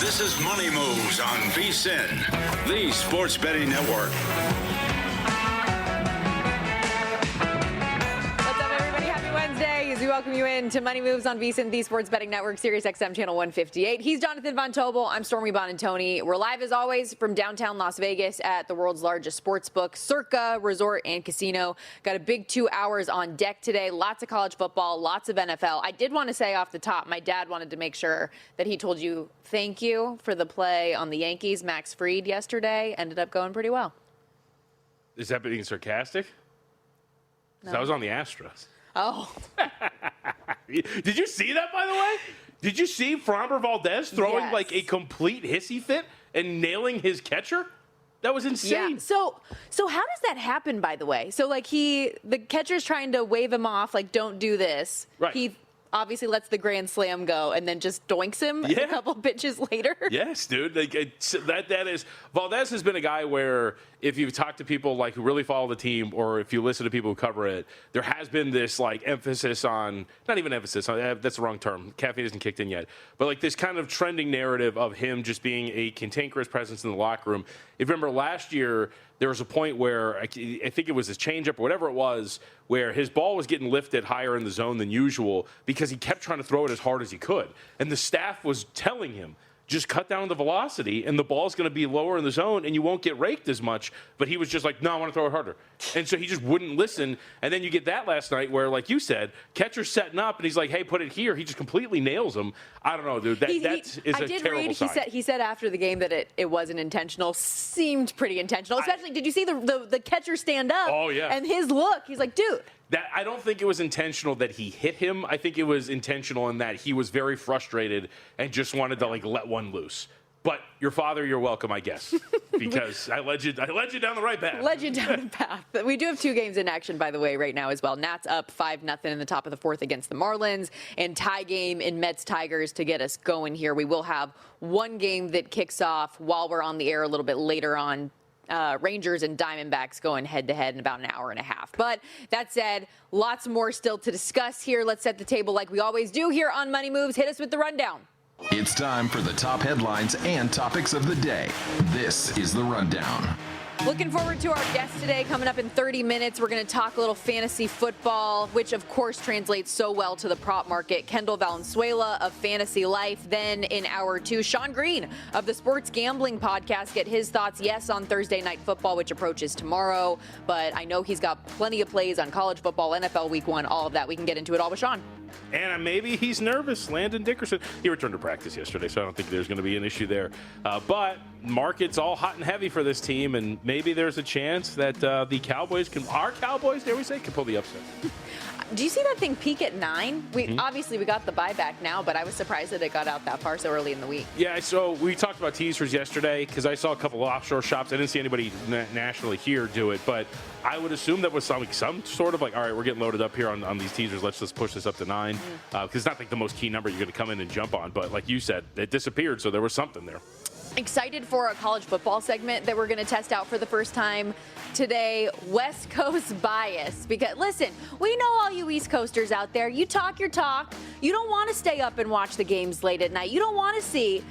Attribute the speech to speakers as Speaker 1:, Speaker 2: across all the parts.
Speaker 1: This is Money Moves on VSiN, the sports betting network.
Speaker 2: As we welcome you in to Money Moves on VSiN, the Sports Betting Network, Sirius XM Channel 158. He's Jonathan Von Tobel. I'm Stormy Buonantony. We're live as always from downtown Las Vegas at the world's largest sports book, Circa Resort and Casino. Got a big 2 hours on deck today. Lots of college football, lots of NFL. I did want to say off the top, my dad wanted to make sure that he told you thank you for the play on the Yankees. Max Fried yesterday ended up going pretty well.
Speaker 3: Is that being sarcastic?
Speaker 2: No.
Speaker 3: I was on the Astros.
Speaker 2: Oh.
Speaker 3: Did you see that, by the way? Did you see Framber Valdez throwing like a complete hissy fit and nailing his catcher? That was insane.
Speaker 2: Yeah. So how does that happen, by the way? So, like, the catcher's trying to wave him off, like, don't do this.
Speaker 3: Right.
Speaker 2: He obviously lets the grand slam go and then just doinks him a couple pitches later.
Speaker 3: Yes, dude. Like, that is – Valdez has been a guy where if you've talked to people, like, who really follow the team or if you listen to people who cover it, there has been this, like, emphasis on – not even emphasis. That's the wrong term. Caffeine hasn't kicked in yet. But, like, this kind of trending narrative of him just being a cantankerous presence in the locker room. If you remember last year – there was a point where I think it was his changeup or whatever it was, where his ball was getting lifted higher in the zone than usual because he kept trying to throw it as hard as he could. And the staff was telling him, just cut down the velocity and the ball's going to be lower in the zone and you won't get raked as much. But he was just like, no, I want to throw it harder. And so he just wouldn't listen. And then you get that last night where, like you said, catcher's setting up and he's like, hey, put it here. He just completely nails him. I don't know, dude. That is a terrible sign.
Speaker 2: He said after the game that it wasn't intentional. Seemed pretty intentional. Especially, did you see the catcher stand up?
Speaker 3: Oh, yeah.
Speaker 2: And his look, he's like, dude.
Speaker 3: I don't think it was intentional that he hit him. I think it was intentional in that he was very frustrated and just wanted to, like, let one loose. But your father, you're welcome, I guess, because I led you down the right path.
Speaker 2: Led you down the path. We do have 2 games in action, by the way, right now as well. Nats up 5-0 in the top of the 4th against the Marlins, and tie game in Mets-Tigers to get us going here. We will have one game that kicks off while we're on the air a little bit later on. Rangers and Diamondbacks going head-to-head in about an hour and a half. But that said, lots more still to discuss here. Let's set the table like we always do here on Money Moves. Hit us with the rundown.
Speaker 4: It's time for the top headlines and topics of the day. This is the Rundown.
Speaker 2: Looking forward to our guest today. Coming up in 30 minutes, we're going to talk a little fantasy football, which of course translates so well to the prop market. Kendall Valenzuela of Fantasy Life. Then in hour 2, Sean Green of the Sports Gambling Podcast. Get his thoughts, yes, on Thursday Night Football, which approaches tomorrow. But I know he's got plenty of plays on college football, NFL Week 1, all of that. We can get into it all with Sean.
Speaker 3: And maybe he's nervous. Landon Dickerson, he returned to practice yesterday, so I don't think there's going to be an issue there. But market's all hot and heavy for this team, and maybe there's a chance that our Cowboys, can pull the upset.
Speaker 2: Do you see that thing peak at 9? Obviously, we got the buyback now, but I was surprised that it got out that far so early in the week.
Speaker 3: Yeah, so we talked about teasers yesterday because I saw a couple of offshore shops. I didn't see anybody nationally here do it, but I would assume that was some sort of like, all right, we're getting loaded up here on these teasers. Let's just push this up to 9 because it's not like the most key number you're going to come in and jump on. But like you said, it disappeared, so there was something there.
Speaker 2: Excited for a college football segment that we're going to test out for the first time today. West Coast bias. Because, listen, we know all you East Coasters out there. You talk your talk. You don't want to stay up and watch the games late at night. You don't want to see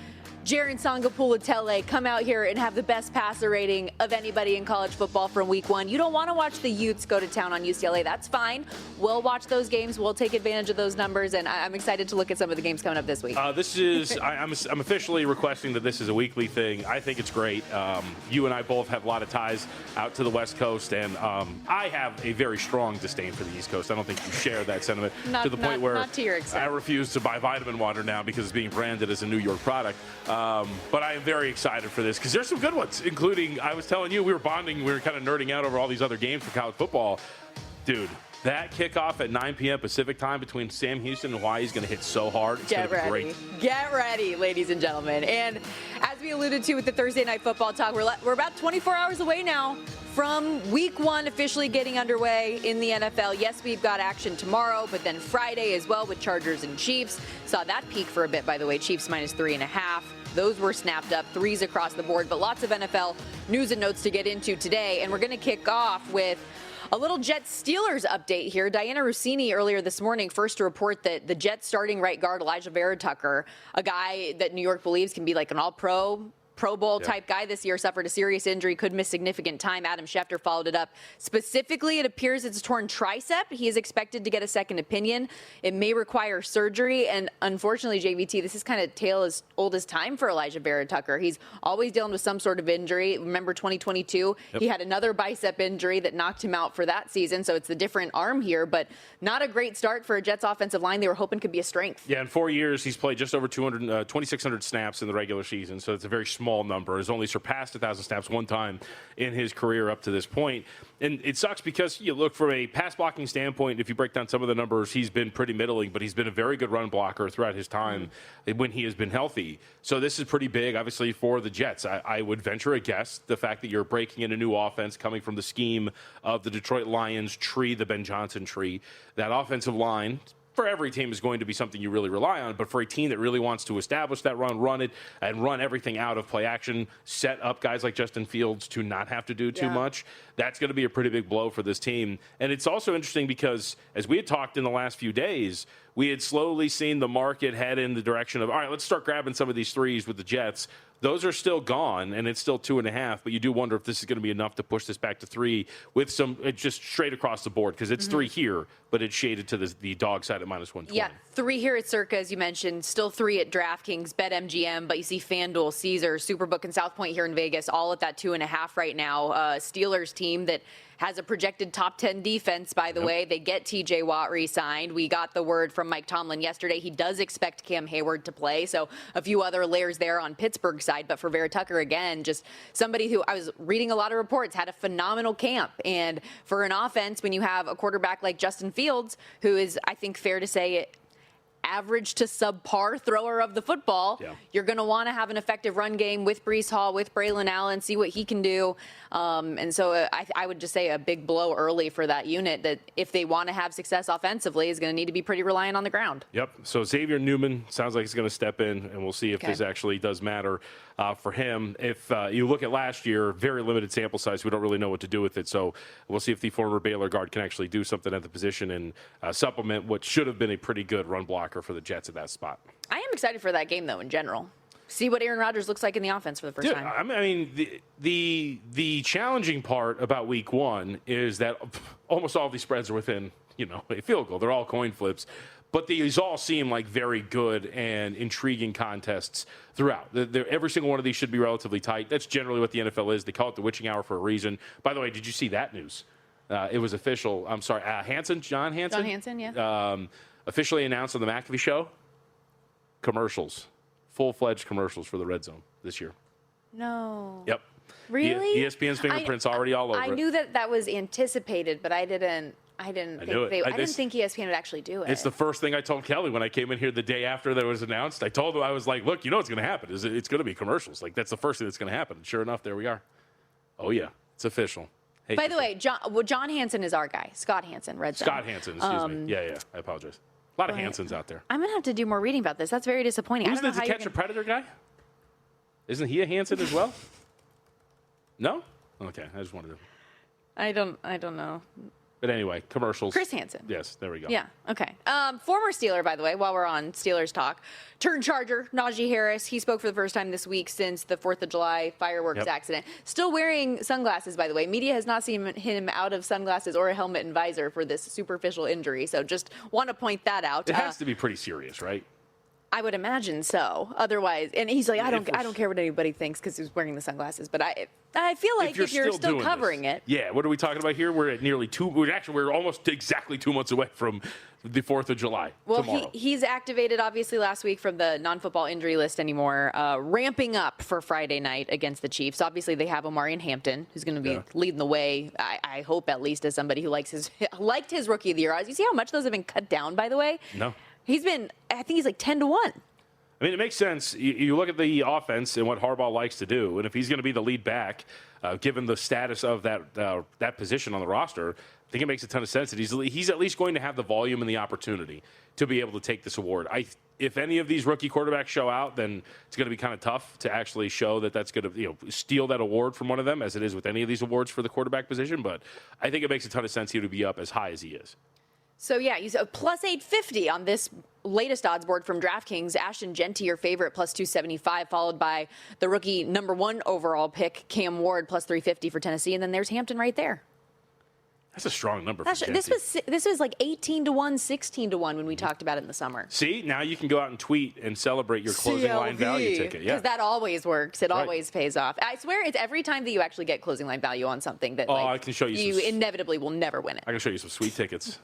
Speaker 2: Jaron Sangapulatele come out here and have the best passer rating of anybody in college football from week 1. You don't want to watch the Utes go to town on UCLA. That's fine. We'll watch those games. We'll take advantage of those numbers, and I'm excited to look at some of the games coming up this week.
Speaker 3: I'm officially requesting that this is a weekly thing. I think it's great. You and I both have a lot of ties out to the West Coast, and I have a very strong disdain for the East Coast. I don't think you share that sentiment to the point where
Speaker 2: not to your extent.
Speaker 3: I refuse to buy vitamin water now because it's being branded as a New York product. But I am very excited for this because there's some good ones, including, I was telling you, we were bonding, we were kind of nerding out over all these other games for college football. Dude, that kickoff at 9 p.m. Pacific time between Sam Houston and Hawaii is going to hit so hard. It's going to be great.
Speaker 2: Get ready, ladies and gentlemen. And as we alluded to with the Thursday Night Football talk, we're about 24 hours away now from week 1 officially getting underway in the NFL. Yes, we've got action tomorrow, but then Friday as well with Chargers and Chiefs. Saw that peak for a bit, by the way. Chiefs minus 3.5. Those were snapped up, 3s across the board, but lots of NFL news and notes to get into today. And we're going to kick off with A little Jets-Steelers update here. Diana Rossini earlier this morning first to report that the Jets starting right guard Elijah Vera Tucker, a guy that New York believes can be like an all-pro, Pro Bowl type guy this year, suffered a serious injury, could miss significant time. Adam Schefter followed it up. Specifically, it appears it's a torn tricep. He is expected to get a second opinion. It may require surgery. And unfortunately, JVT, this is kind of tale as old as time for Elijah Vera Tucker. He's always dealing with some sort of injury. Remember 2022? He had another bicep injury that knocked him out for that season. So it's the different arm here, but not a great start for a Jets offensive line they were hoping could be a strength.
Speaker 3: Yeah, in 4 years, he's played just over 2,600 snaps in the regular season. So it's a very small number. Has only surpassed 1,000 snaps one time in his career up to this point. And it sucks because you look from a pass blocking standpoint, if you break down some of the numbers, he's been pretty middling, but he's been a very good run blocker throughout his time when he has been healthy. So this is pretty big, obviously, for the Jets. I would venture a guess the fact that you're breaking in a new offense coming from the scheme of the Detroit Lions tree, the Ben Johnson tree. That offensive line, for every team, is going to be something you really rely on. But for a team that really wants to establish that run it, and run everything out of play action, set up guys like Justin Fields to not have to do too much, that's going to be a pretty big blow for this team. And it's also interesting because, as we had talked in the last few days, we had slowly seen the market head in the direction of, all right, let's start grabbing some of these threes with the Jets. Those are still gone, and it's still 2.5, but you do wonder if this is going to be enough to push this back to 3 with some just straight across the board, because it's 3 here, but it's shaded to the dog side at -120.
Speaker 2: Yeah, 3 here at Circa, as you mentioned, still 3 at DraftKings, BetMGM, but you see FanDuel, Caesar, Superbook, and South Point here in Vegas, all at that 2.5 right now. Steelers team that has a projected top 10 defense, by the way. They get TJ Watt re-signed. We got the word from Mike Tomlin yesterday. He does expect Cam Hayward to play, so a few other layers there on Pittsburgh's side. But for Vera Tucker, again, just somebody who I was reading a lot of reports, had a phenomenal camp. And for an offense, when you have a quarterback like Justin Fields, who is, I think, fair to say, average to subpar thrower of the football, you're going to want to have an effective run game with Breece Hall, with Braylon Allen, see what he can do. And so I would just say a big blow early for that unit that if they want to have success offensively is going to need to be pretty reliant on the ground.
Speaker 3: Yep. So Xavier Newman sounds like he's going to step in, and we'll see if this actually does matter for him. If you look at last year, very limited sample size, we don't really know what to do with it. So we'll see if the former Baylor guard can actually do something at the position and supplement what should have been a pretty good run blocker for the Jets at that spot.
Speaker 2: I am excited for that game, though, in general. See what Aaron Rodgers looks like in the offense for the first time.
Speaker 3: I mean, the challenging part about week 1 is that almost all of these spreads are within, a field goal. They're all coin flips. But these all seem like very good and intriguing contests throughout. Every single one of these should be relatively tight. That's generally what the NFL is. They call it the witching hour for a reason. By the way, did you see that news? It was official. I'm sorry, John Hansen?
Speaker 2: John Hansen, yeah.
Speaker 3: Officially announced on the McAfee show, commercials, full-fledged commercials for the Red Zone this year.
Speaker 2: No.
Speaker 3: Yep.
Speaker 2: Really?
Speaker 3: ESPN's fingerprints already all over it.
Speaker 2: I knew that was anticipated, but I didn't think ESPN would actually do it.
Speaker 3: It's the first thing I told Kelly when I came in here the day after that was announced. I told him, I was like, look, what's going to happen. It's going to be commercials. Like, that's the first thing that's going to happen. And sure enough, there we are. Oh, yeah. It's official.
Speaker 2: By the way, John Hansen is our guy. Scott Hansen, Red Zone.
Speaker 3: Scott Hansen, excuse me. Yeah. I apologize. A lot of Hansens out there.
Speaker 2: I'm going to have to do more reading about this. That's very disappointing.
Speaker 3: Who's the To Catch a Predator guy? Isn't he a Hansen as well? No? Okay, I just wanted to.
Speaker 2: I don't know.
Speaker 3: But anyway, commercials.
Speaker 2: Chris Hansen.
Speaker 3: Yes, there we go.
Speaker 2: Yeah, okay. Former Steeler, by the way, while we're on Steelers talk, turned Charger, Najee Harris. He spoke for the first time this week since the 4th of July fireworks accident. Still wearing sunglasses, by the way. Media has not seen him out of sunglasses or a helmet and visor for this superficial injury. So just want to point that out.
Speaker 3: It has to be pretty serious, right?
Speaker 2: I would imagine so. Otherwise, and he's like, I don't care what anybody thinks because he's wearing the sunglasses. But I feel like if you're still covering it.
Speaker 3: Yeah, what are we talking about here? We're at nearly we're almost exactly 2 months away from the 4th of July.
Speaker 2: Well,
Speaker 3: tomorrow.
Speaker 2: He's activated, obviously, last week from the non-football injury list anymore, ramping up for Friday night against the Chiefs. Obviously, they have Omarion Hampton, who's going to be leading the way, I hope, at least as somebody who liked his Rookie of the Year odds. You see how much those have been cut down, by the way?
Speaker 3: No.
Speaker 2: I think he's like 10-1.
Speaker 3: I mean, it makes sense. You look at the offense and what Harbaugh likes to do, and if he's going to be the lead back, given the status of that position on the roster, I think it makes a ton of sense that he's at least going to have the volume and the opportunity to be able to take this award. If any of these rookie quarterbacks show out, then it's going to be kind of tough to actually show that that's going to steal that award from one of them, as it is with any of these awards for the quarterback position. But I think it makes a ton of sense here to be up as high as he is.
Speaker 2: So, yeah, he's a plus 850 on this latest odds board from DraftKings. Ashton Genty, your favorite, plus 275, followed by the rookie number 1 overall pick, Cam Ward, plus 350 for Tennessee. And then there's Hampton right there.
Speaker 3: That's a strong number for Genty.
Speaker 2: This was like 18-1, 16-1 when we talked about it in the summer.
Speaker 3: See, now you can go out and tweet and celebrate your closing line value ticket. Yeah,
Speaker 2: because that always works. It always pays off. I swear, it's every time that you actually get closing line value on something that
Speaker 3: I can show you
Speaker 2: inevitably will never win it.
Speaker 3: I can show you some sweet tickets.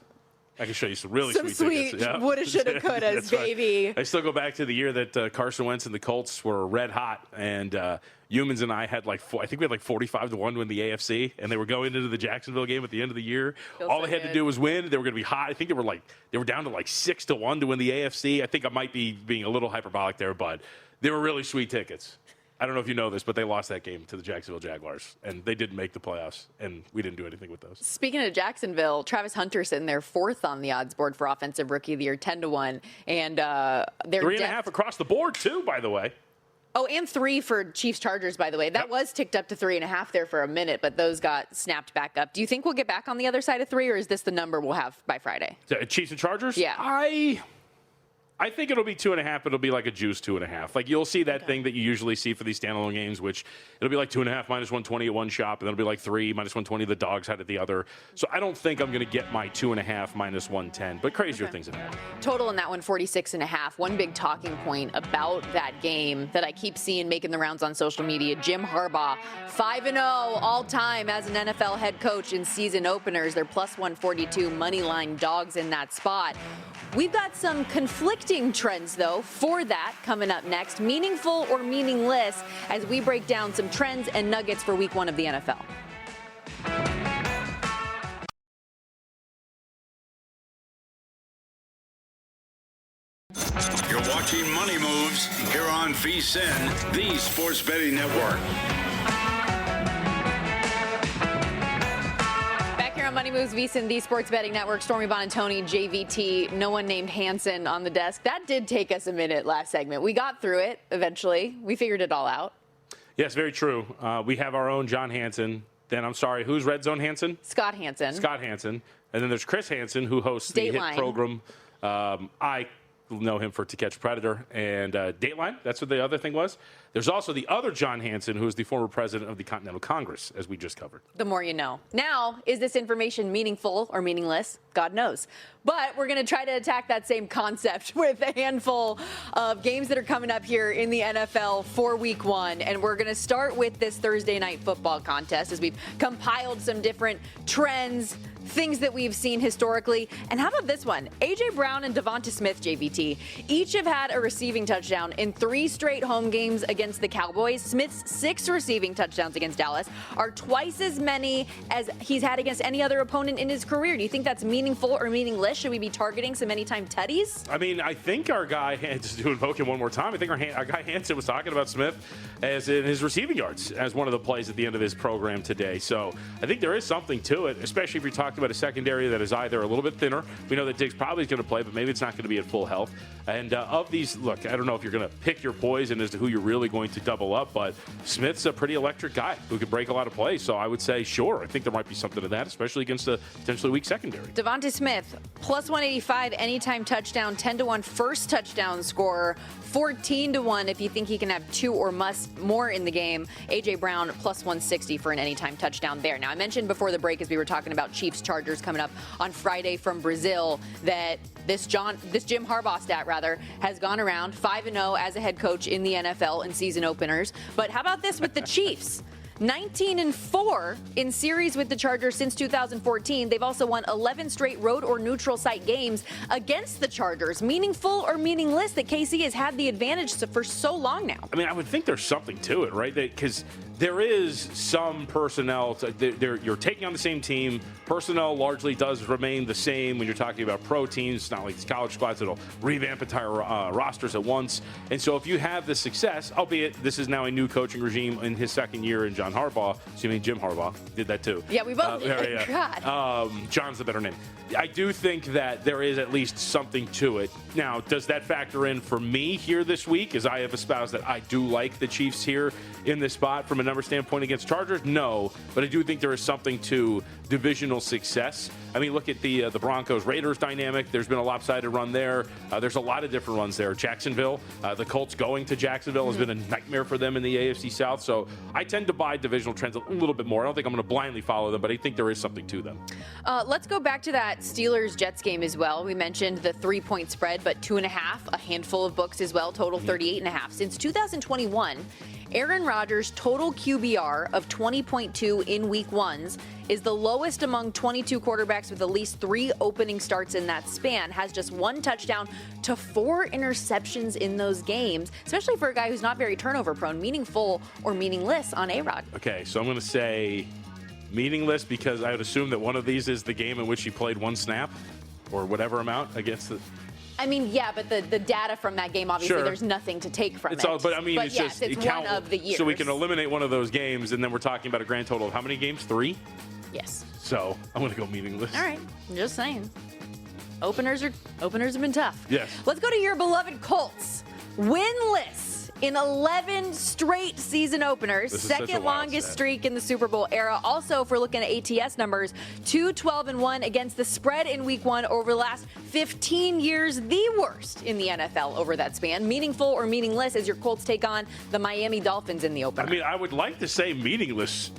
Speaker 3: I can show you some really sweet tickets. Yeah.
Speaker 2: Woulda, shoulda, couldas, baby.
Speaker 3: Right. I still go back to the year that Carson Wentz and the Colts were red hot, and Humans and I had I think we had 45-1 to win the AFC, and they were going into the Jacksonville game at the end of the year. All they had to do was win. They were going to be hot. I think they were down to 6-1 to win the AFC. I think I might be being a little hyperbolic there, but they were really sweet tickets. I don't know if you know this, but they lost that game to the Jacksonville Jaguars, and they didn't make the playoffs, and we didn't do anything with those.
Speaker 2: Speaking of Jacksonville, Travis Hunter sitting there 4th on the odds board for Offensive Rookie of the Year, 10-1. And they're
Speaker 3: 3.5 across the board, too, by the way.
Speaker 2: Oh, and 3 for Chiefs-Chargers, by the way. That was ticked up to 3.5 there for a minute, but those got snapped back up. Do you think we'll get back on the other side of 3, or is this the number we'll have by Friday?
Speaker 3: Chiefs and Chargers?
Speaker 2: Yeah.
Speaker 3: I think it'll be 2.5. It'll be like a juice 2.5. You'll see that thing that you usually see for these standalone games, which it'll be 2.5 minus 120 at one shop, and then it'll be 3 minus 120 the dogs had at the other. So I don't think I'm going to get my 2.5 minus 110, but crazier things have happened.
Speaker 2: Total in that one, 46.5. One big talking point about that game that I keep seeing making the rounds on social media, Jim Harbaugh, 5-0 all time as an NFL head coach in season openers. They're plus 142 money line dogs in that spot. We've got some conflicting trends, though, for that coming up next. Meaningful or meaningless, as we break down some trends and nuggets for week 1 of the NFL.
Speaker 1: You're watching Money Moves here on VSiN, the Sports Betting Network.
Speaker 2: Money Moves, VSiN, the Sports Betting Network. Stormy, Buonantony, JVT, no one named Hansen on the desk. That did take us a minute last segment. We got through it eventually. We figured it all out.
Speaker 3: Yes, very true. We have our own John Hansen. Then, I'm sorry, who's Red Zone Hansen?
Speaker 2: Scott Hansen.
Speaker 3: Scott Hansen. And then there's Chris Hansen, who hosts the hit program. I know him for To Catch a Predator and Dateline. That's what the other thing was. There's also the other John Hansen, who is the former president of the Continental Congress, as we just covered.
Speaker 2: The more you know. Now, is this information meaningful or meaningless? God knows. But we're going to try to attack that same concept with a handful of games that are coming up here in the NFL for week 1. And we're going to start with this Thursday night football contest as we've compiled some different trends, things that we've seen historically. And how about this one? A.J. Brown and Devonta Smith, JVT, each have had a receiving touchdown in 3 straight home games against the Cowboys. Smith's 6 receiving touchdowns against Dallas are twice as many as he's had against any other opponent in his career. Do you think that's meaningful or meaningless? Should we be targeting some anytime tutties?
Speaker 3: I mean, I think our guy, just to invoke him one more time, I think our guy Hansen was talking about Smith as in his receiving yards as one of the plays at the end of his program today. So I think there is something to it, especially if you're talking about a secondary that is either a little bit thinner. We know that Diggs probably is going to play, but maybe it's not going to be at full health. And of these, look, I don't know if you're going to pick your poison as to who you're really going to double up, but Smith's a pretty electric guy who can break a lot of plays. So I would say, sure, I think there might be something to that, especially against a potentially weak secondary.
Speaker 2: Devonta Smith, plus 185 anytime touchdown, 10-1 first touchdown scorer, 14-1 if you think he can have 2 or more in the game. A.J. Brown, plus 160 for an anytime touchdown there. Now, I mentioned before the break as we were talking about Chiefs-Chargers coming up on Friday from Brazil that this Jim Harbaugh stat, has gone around 5-0 as a head coach in the NFL in season openers. But how about this with the Chiefs? 19-4 in series with the Chargers since 2014. They've also won 11 straight road or neutral site games against the Chargers. Meaningful or meaningless that KC has had the advantage for so long now?
Speaker 3: I mean, I would think there's something to it, right? Because there is some personnel. You're taking on the same team. Personnel largely does remain the same when you're talking about pro teams. It's not like these college squads that'll revamp entire rosters at once. And so if you have the success, albeit this is now a new coaching regime in his second year in Jim Harbaugh did that too.
Speaker 2: Yeah, we both did.
Speaker 3: Yeah.
Speaker 2: God.
Speaker 3: John's the better name. I do think that there is at least something to it. Now, does that factor in for me here this week, as I have espoused that I do like the Chiefs here in this spot from a number standpoint against Chargers? No, but I do think there is something to divisional success. I mean, look at the Broncos-Raiders dynamic. There's been a lopsided run there. There's a lot of different runs there. Jacksonville, the Colts going to Jacksonville has been a nightmare for them in the AFC South. So I tend to buy divisional trends a little bit more. I don't think I'm going to blindly follow them, but I think there is something to them.
Speaker 2: Let's go back to that Steelers-Jets game as well. We mentioned the 3-point spread, but 2.5, a handful of books as well, total 38.5. Since 2021, Aaron Rodgers' total QBR of 20.2 in week ones is the lowest among 22 quarterbacks with at least 3 opening starts in that span, has just 1 touchdown to 4 interceptions in those games, especially for a guy who's not very turnover prone. Meaningful or meaningless on A-Rod?
Speaker 3: Okay, so I'm going to say meaningless because I would assume that one of these is the game in which he played 1 snap or whatever amount against the...
Speaker 2: I mean, yeah, but the data from that game, obviously,
Speaker 3: Sure.
Speaker 2: There's nothing to take from
Speaker 3: It's
Speaker 2: it.
Speaker 3: all, but I mean, it's
Speaker 2: yes,
Speaker 3: just
Speaker 2: it's one of the years.
Speaker 3: So we can eliminate one of those games, and then we're talking about a grand total of how many games? 3?
Speaker 2: Yes.
Speaker 3: So I'm going to go meaningless.
Speaker 2: All right. I'm just saying. Openers have been tough.
Speaker 3: Yes.
Speaker 2: Let's go to your beloved Colts. Winless in 11 straight season openers.
Speaker 3: This is such a
Speaker 2: Second
Speaker 3: wild
Speaker 2: longest
Speaker 3: stat.
Speaker 2: streak in the Super Bowl era. Also, if we're looking at ATS numbers, 2-12-1 against the spread in week 1 over the last 15 years. The worst in the NFL over that span. Meaningful or meaningless as your Colts take on the Miami Dolphins in the opener.
Speaker 3: I mean, I would like to say meaningless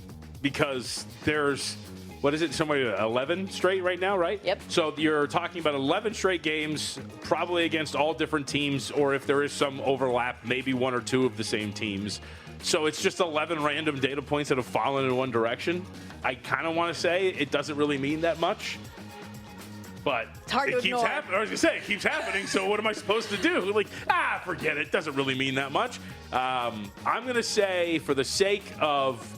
Speaker 3: because there's, what is it, somebody 11 straight right now, right?
Speaker 2: Yep.
Speaker 3: So you're talking about 11 straight games, probably against all different teams, or if there is some overlap, maybe 1 or 2 of the same teams. So it's just 11 random data points that have fallen in one direction. I kind of want to say it doesn't really mean that much. But
Speaker 2: it's hard to
Speaker 3: keeps
Speaker 2: ignore.
Speaker 3: happening. I was going to say, it keeps happening, so what am I supposed to do? Like, forget it. It doesn't really mean that much. I'm going to say, for the sake of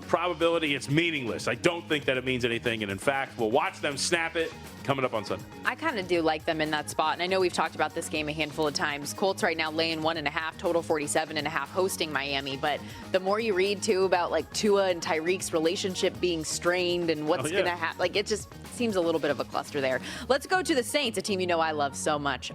Speaker 3: probability, it's meaningless. I don't think that it means anything, and in fact, we'll watch them snap it coming up on Sunday.
Speaker 2: I kind of do like them in that spot, and I know we've talked about this game a handful of times. Colts right now laying 1.5, total 47.5, hosting Miami. But the more you read too about like Tua and Tyreek's relationship being strained and what's going to happen, like it just seems a little bit of a cluster there. Let's go to the Saints, a team you know I love so much.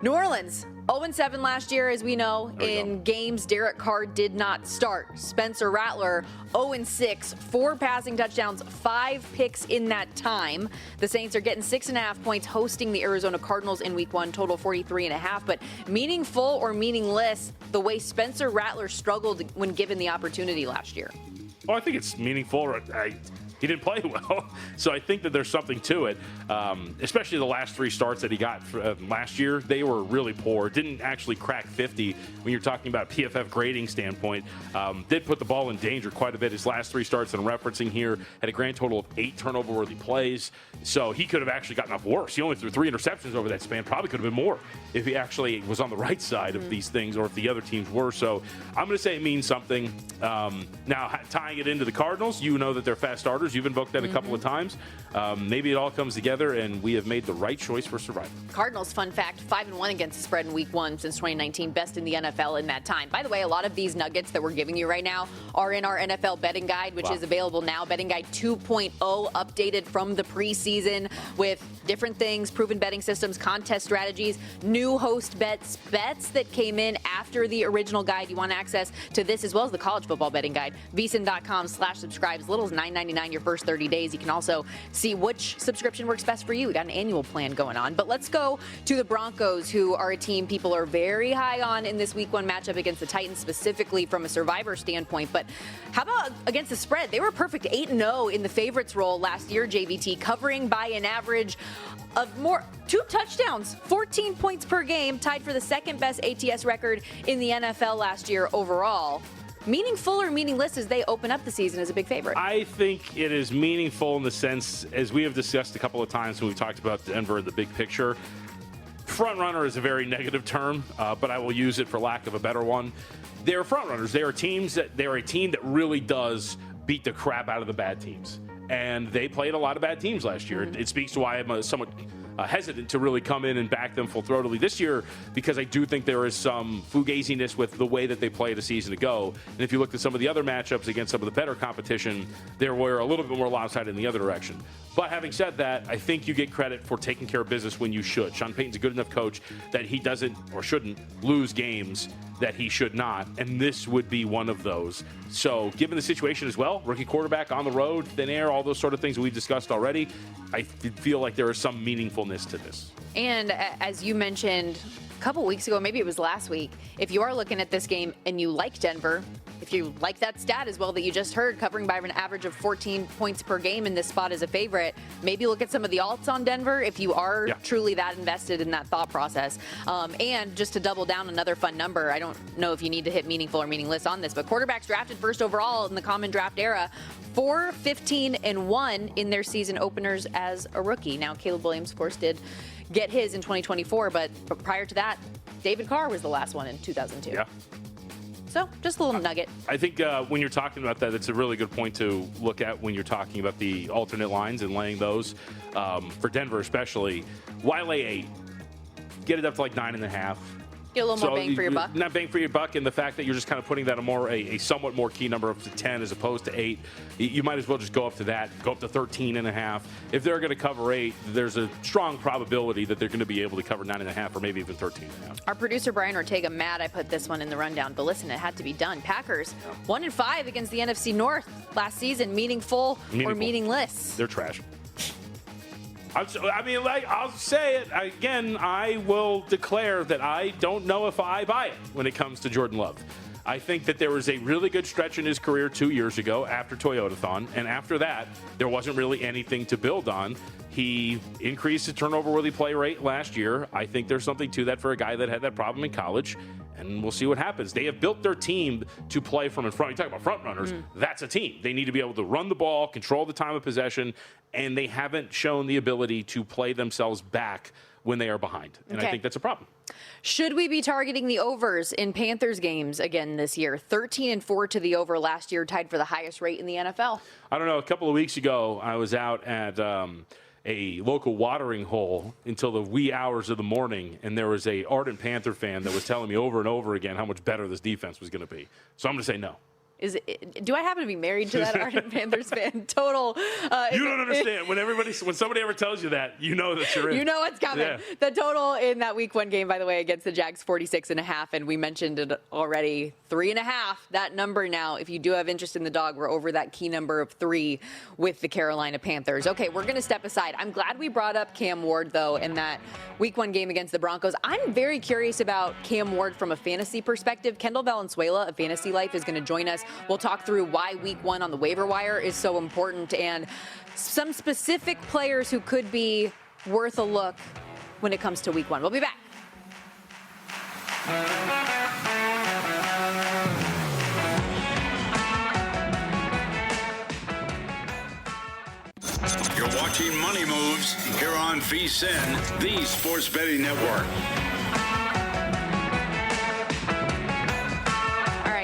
Speaker 2: New Orleans 0-7 last year, as we know. In games Derek Carr did not start. Spencer Rattler 0-6, 4 passing touchdowns, 5 picks in that time. The Saints are getting 6.5 points hosting the Arizona Cardinals in week 1, total 43.5. But meaningful or meaningless, the way Spencer Rattler struggled when given the opportunity last year?
Speaker 3: Well, I think it's meaningful. He didn't play well, so I think that there's something to it, especially the last 3 starts that he got last year. They were really poor. Didn't actually crack 50 when you're talking about PFF grading standpoint. Did put the ball in danger quite a bit his last 3 starts that I'm referencing here. Had a grand total of 8 turnover-worthy plays, so he could have actually gotten off worse. He only threw 3 interceptions over that span. Probably could have been more if he actually was on the right side of these things, or if the other teams were. So I'm going to say it means something. Now, tying it into the Cardinals, you know that they're fast starters. You've invoked that a couple of times. Maybe it all comes together, and we have made the right choice for survival.
Speaker 2: Cardinals, fun fact, 5-1 against the spread in week 1 since 2019, best in the NFL in that time. By the way, a lot of these nuggets that we're giving you right now are in our NFL betting guide, which is available now. Betting guide 2.0, updated from the preseason with different things, proven betting systems, contest strategies, new host bets that came in after the original guide. You want access to this as well as the college football betting guide. VSiN.com/subscribe. As little as $9.99 your first 30 days. You can also see which subscription works best for you. We got an annual plan going on. But let's go to the Broncos, who are a team people are very high on in this week 1 matchup against the Titans, specifically from a survivor standpoint. But how about against the spread? They were perfect 8-0 in the favorites role last year, JVT, covering by an average of 2 touchdowns, 14 points per game, tied for the second best ATS record in the NFL last year overall. Meaningful or meaningless as they open up the season as a big favorite?
Speaker 3: I think it is meaningful in the sense, as we have discussed a couple of times when we've talked about Denver, the big picture. front runner is a very negative term, but I will use it for lack of a better one. They're front runners. They're a team that really does beat the crap out of the bad teams. And they played a lot of bad teams last year. It speaks to why I'm somewhat hesitant to really come in and back them full-throatedly this year, because I do think there is some fugaziness with the way that they played a season ago. And if you look at some of the other matchups against some of the better competition, they were a little bit more lopsided in the other direction. But having said that, I think you get credit for taking care of business when you should. Sean Payton's a good enough coach that he doesn't or shouldn't lose games that he should not, and this would be one of those. So given the situation as well, rookie quarterback on the road, thin air, all those sort of things we've discussed already, I feel like there is some meaningfulness to this.
Speaker 2: And as you mentioned a couple weeks ago, maybe it was last week, if you are looking at this game and you like Denver, if you like that stat as well that you just heard, covering by an average of 14 points per game in this spot as a favorite, maybe look at some of the alts on Denver if you are truly that invested in that thought process. And just to double down, another fun number, I don't know if you need to hit meaningful or meaningless on this, but quarterbacks drafted first overall in the common draft era, 4-15-1 in their season openers as a rookie. Now, Caleb Williams, of course, did get his in 2024, but prior to that, David Carr was the last one in 2002.
Speaker 3: Yeah.
Speaker 2: So, just a little nugget.
Speaker 3: I think when you're talking about that, it's a really good point to look at when you're talking about the alternate lines and laying those. For Denver especially, why lay 8? Get it up to like 9.5.
Speaker 2: Get a little more bang for your buck.
Speaker 3: Not bang for your buck, and the fact that you're just kind of putting that a somewhat more key number up to 10 as opposed to 8. You might as well just go up to that, go up to 13.5. If they're going to cover 8, there's a strong probability that they're going to be able to cover 9.5 or maybe even 13.5.
Speaker 2: Our producer Brian Ortega mad I put this one in the rundown, but listen, it had to be done. Packers 1-5 against the NFC North last season. Meaningful or meaningless?
Speaker 3: They're trash. I'll say it again. I will declare that I don't know if I buy it when it comes to Jordan Love. I think that there was a really good stretch in his career 2 years ago after Toyotathon, and after that, there wasn't really anything to build on. He increased his turnover-worthy play rate last year. I think there's something to that for a guy that had that problem in college, and we'll see what happens. They have built their team to play from in front. You talk about front runners, that's a team. They need to be able to run the ball, control the time of possession, and they haven't shown the ability to play themselves back when they are behind. And I think that's a problem.
Speaker 2: Should we be targeting the overs in Panthers games again this year? 13-4 to the over last year, tied for the highest rate in the NFL.
Speaker 3: I don't know. A couple of weeks ago, I was out at a local watering hole until the wee hours of the morning, and there was a ardent Panther fan that was telling me over and over again how much better this defense was going to be. So I'm going to say no.
Speaker 2: Do I happen to be married to that ardent Panthers fan? Total.
Speaker 3: You don't understand. When somebody ever tells you that, you know that you're in.
Speaker 2: You know what's coming. Yeah. The total in that week 1 game, by the way, against the Jags, 46.5, and we mentioned it already, 3.5. That number now, if you do have interest in the dog, we're over that key number of 3 with the Carolina Panthers. Okay, we're going to step aside. I'm glad we brought up Cam Ward, though, in that week 1 game against the Broncos. I'm very curious about Cam Ward from a fantasy perspective. Kendall Valenzuela of Fantasy Life is going to join us. We'll talk through why week 1 on the waiver wire is so important and some specific players who could be worth a look when it comes to week 1. We'll be back.
Speaker 1: You're watching Money Moves here on VSiN, the Sports Betting Network.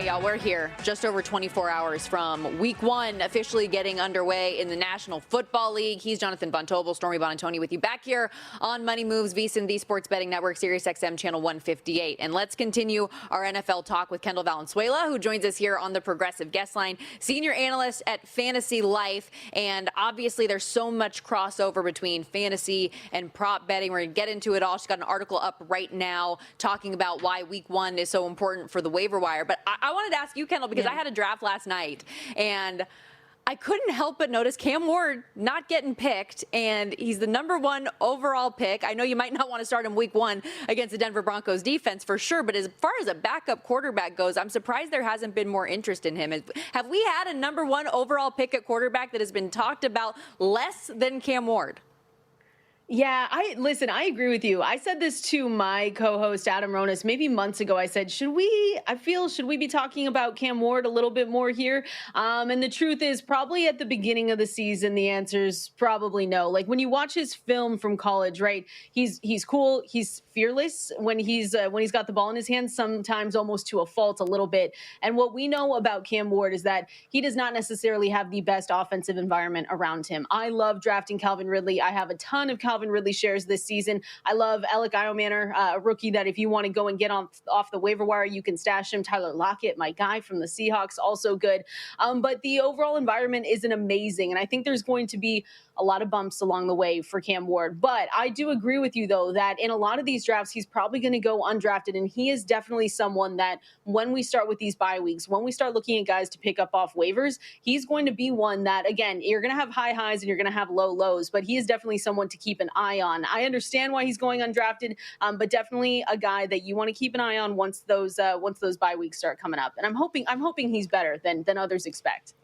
Speaker 2: Y'all, we're here just over 24 hours from week 1 officially getting underway in the National Football League. He's Jonathan Von Tobel, Stormy Buonantony with you back here on Money Moves, VSiN, the Sports Betting Network, Sirius XM channel 158. And let's continue our NFL talk with Kendall Valenzuela, who joins us here on the Progressive Guest Line, senior analyst at Fantasy Life. And obviously there's so much crossover between fantasy and prop betting. We're going to get into it all. She's got an article up right now talking about why week 1 is so important for the waiver wire. But I wanted to ask you, Kendall, because I had a draft last night, and I couldn't help but notice Cam Ward not getting picked, and he's the number 1 overall pick. I know you might not want to start him week 1 against the Denver Broncos defense for sure, but as far as a backup quarterback goes, I'm surprised there hasn't been more interest in him. Have we had a number 1 overall pick at quarterback that has been talked about less than Cam Ward?
Speaker 5: Yeah, I agree with you. I said this to my co-host Adam Ronis maybe months ago. I said, should we be talking about Cam Ward a little bit more here? And the truth is probably at the beginning of the season, the answer is probably no. Like when you watch his film from college, right? He's cool. He's fearless when he's got the ball in his hands, sometimes almost to a fault a little bit. And what we know about Cam Ward is that he does not necessarily have the best offensive environment around him. I love drafting Calvin Ridley. I have a ton of Calvin Ridley shares this season. I love Alec Iomanner, a rookie that if you want to go and get off the waiver wire, you can stash him. Tyler Lockett, my guy from the Seahawks, also good. But the overall environment isn't amazing. And I think there's going to be a lot of bumps along the way for Cam Ward. But I do agree with you, though, that in a lot of these drafts, he's probably going to go undrafted. And he is definitely someone that when we start with these bye weeks, when we start looking at guys to pick up off waivers, he's going to be one that, again, you're going to have high highs and you're going to have low lows. But he is definitely someone to keep an eye on. I understand why he's going undrafted, but definitely a guy that you want to keep an eye on once those bye weeks start coming up. And I'm hoping he's better than others expect.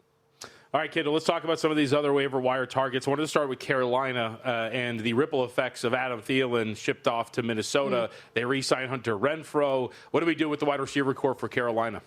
Speaker 3: All right, Kendall, let's talk about some of these other waiver wire targets. I wanted to start with Carolina and the ripple effects of Adam Thielen shipped off to Minnesota. They re-signed Hunter Renfrow. What do we do with the wide receiver core for Carolina?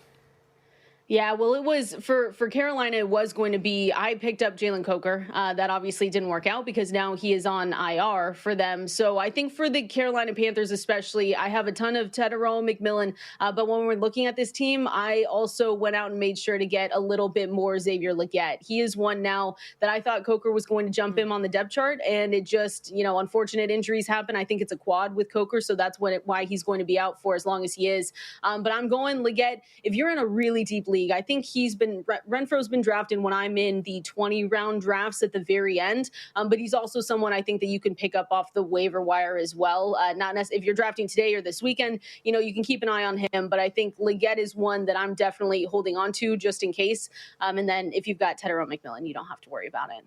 Speaker 5: Yeah, well, it was for Carolina, it was going to be, I picked up Jalen Coker. That obviously didn't work out because now he is on IR for them. So I think for the Carolina Panthers especially, I have a ton of Tedero McMillan. But when we're looking at this team, I also went out and made sure to get a little bit more Xavier Legette. He is one now that I thought Coker was going to jump him on the depth chart. And it just, unfortunate injuries happen. I think it's a quad with Coker. So that's why he's going to be out for as long as he is. But I'm going Legette. If you're in a really deep league, I think Renfro's been drafted when I'm in the 20-round drafts at the very end, but he's also someone I think that you can pick up off the waiver wire as well. Not necessarily if you're drafting today or this weekend, you can keep an eye on him, but I think Legette is one that I'm definitely holding on to just in case. And then if you've got Tedero McMillan, you don't have to worry about it.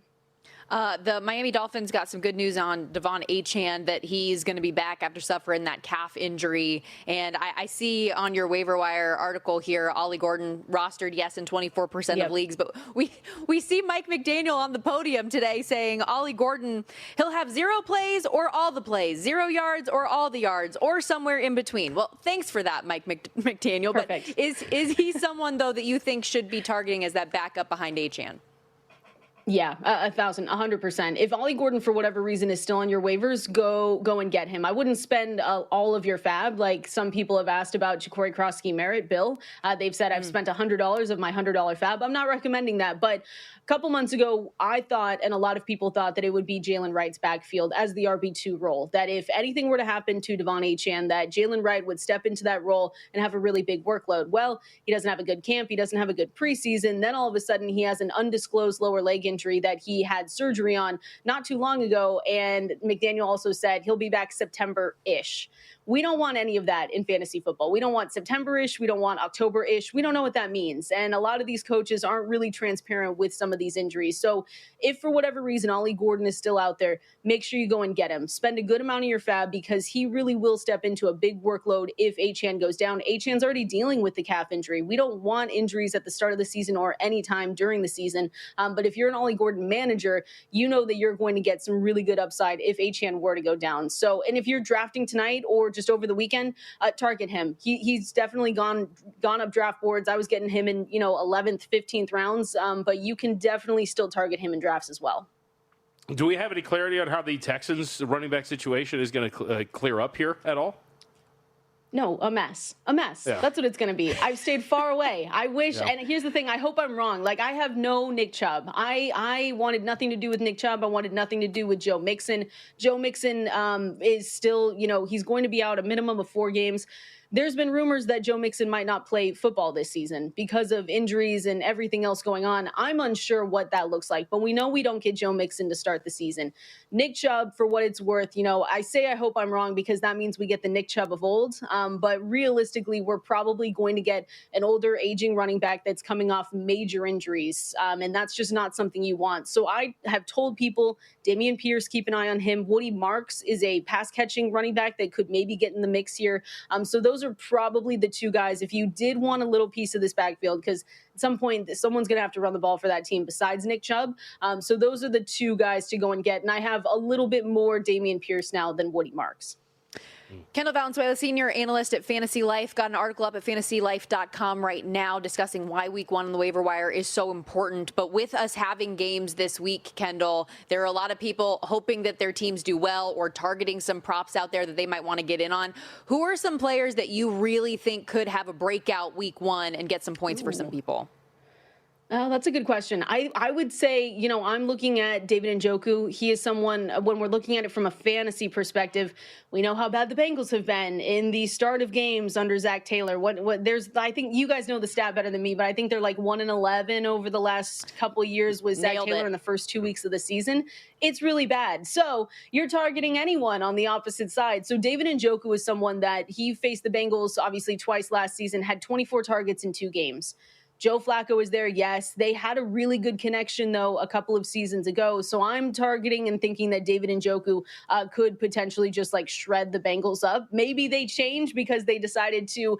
Speaker 2: The Miami Dolphins got some good news on Devon Achane that he's going to be back after suffering that calf injury. And I see on your waiver wire article here, Ollie Gordon rostered, yes, in 24% of leagues. But we see Mike McDaniel on the podium today saying Ollie Gordon, he'll have 0 plays or all the plays, 0 yards or all the yards, or somewhere in between. Well, thanks for that, Mike McDaniel.
Speaker 5: Perfect.
Speaker 2: But is he someone, though, that you think should be targeting as that backup behind Achane?
Speaker 5: Yeah, 100%. If Ollie Gordon, for whatever reason, is still on your waivers, go and get him. I wouldn't spend all of your fab like some people have asked about Ja'Cory Krosky Merritt, Bill. They've said I've spent $100 of my $100 fab. I'm not recommending that, but a couple months ago, I thought, and a lot of people thought, that it would be Jalen Wright's backfield as the RB2 role. That if anything were to happen to Devon Achane, that Jalen Wright would step into that role and have a really big workload. Well, he doesn't have a good camp. He doesn't have a good preseason. Then all of a sudden, he has an undisclosed lower leg injury that he had surgery on not too long ago. And McDaniel also said he'll be back September-ish. We don't want any of that in fantasy football. We don't want September-ish. We don't want October-ish. We don't know what that means. And a lot of these coaches aren't really transparent with some of these injuries. So if for whatever reason Ollie Gordon is still out there, make sure you go and get him. Spend a good amount of your fab because he really will step into a big workload if Achane goes down. Achane's already dealing with the calf injury. We don't want injuries at the start of the season or any time during the season. But if you're an Ollie Gordon manager, you know that you're going to get some really good upside if Achane were to go down. So, and if you're drafting tonight or just over the weekend, target him. He's definitely gone up draft boards. I was getting him in 11th, 15th rounds, but you can definitely still target him in drafts as well.
Speaker 3: Do we have any clarity on how the Texans running back situation is going to clear up here at all?
Speaker 5: No, a mess. Yeah. That's what it's going to be. I've stayed far away. I wish, and here's the thing, I hope I'm wrong. Like, I have no Nick Chubb. I wanted nothing to do with Nick Chubb. I wanted nothing to do with Joe Mixon. Joe Mixon is still, he's going to be out a minimum of 4 games. There's been rumors that Joe Mixon might not play football this season because of injuries and everything else going on. I'm unsure what that looks like, but we know we don't get Joe Mixon to start the season. Nick Chubb, for what it's worth, I say I hope I'm wrong because that means we get the Nick Chubb of old. But realistically, we're probably going to get an older, aging running back that's coming off major injuries. And that's just not something you want. So I have told people, Dameon Pierce, keep an eye on him. Woody Marks is a pass-catching running back that could maybe get in the mix here. So those those are probably the two guys, if you did want a little piece of this backfield, because at some point someone's going to have to run the ball for that team besides Nick Chubb. So those are the two guys to go and get. And I have a little bit more Dameon Pierce now than Woody Marks.
Speaker 2: Kendall Valenzuela, senior analyst at Fantasy Life, got an article up at fantasylife.com right now discussing why week 1 on the waiver wire is so important. But with us having games this week, Kendall, there are a lot of people hoping that their teams do well or targeting some props out there that they might want to get in on. Who are some players that you really think could have a breakout week 1 and get some points for some people?
Speaker 5: Oh, that's a good question. I would say, I'm looking at David Njoku. He is someone, when we're looking at it from a fantasy perspective, we know how bad the Bengals have been in the start of games under Zach Taylor. I think you guys know the stat better than me, but I think they're like 1-11 over the last couple of years with Zach Taylor in the first 2 weeks of the season. It's really bad. So you're targeting anyone on the opposite side. So David Njoku is someone that he faced the Bengals obviously twice last season, had 24 targets in 2 games. Joe Flacco is there, yes. They had a really good connection, though, a couple of seasons ago. So I'm targeting and thinking that David Njoku could potentially just like shred the Bengals up. Maybe they change because they decided to,